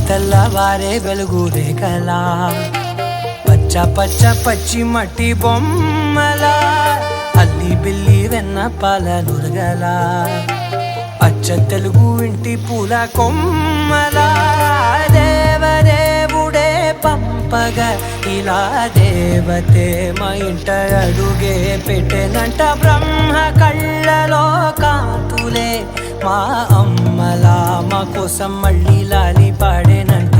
తెల్లవారే వెలుగు రేఖలా పచ్చ పచ్చ పచ్చి మట్టి బొమ్మలా అల్లి బిల్లి వెన్న పాల నురగలా అచ్చ తెలుగు ఇంటి పూల కొమ్మలా దేవదేవుడే పంపగా ఇలా దేవతే మా ఇంట అడుగే పెట్టెనంట బ్రహ్మ కళ్ళలో కాంతులే మా అమ్మలా మా కోసం మళ్ళీ లాలి పాడేనంట.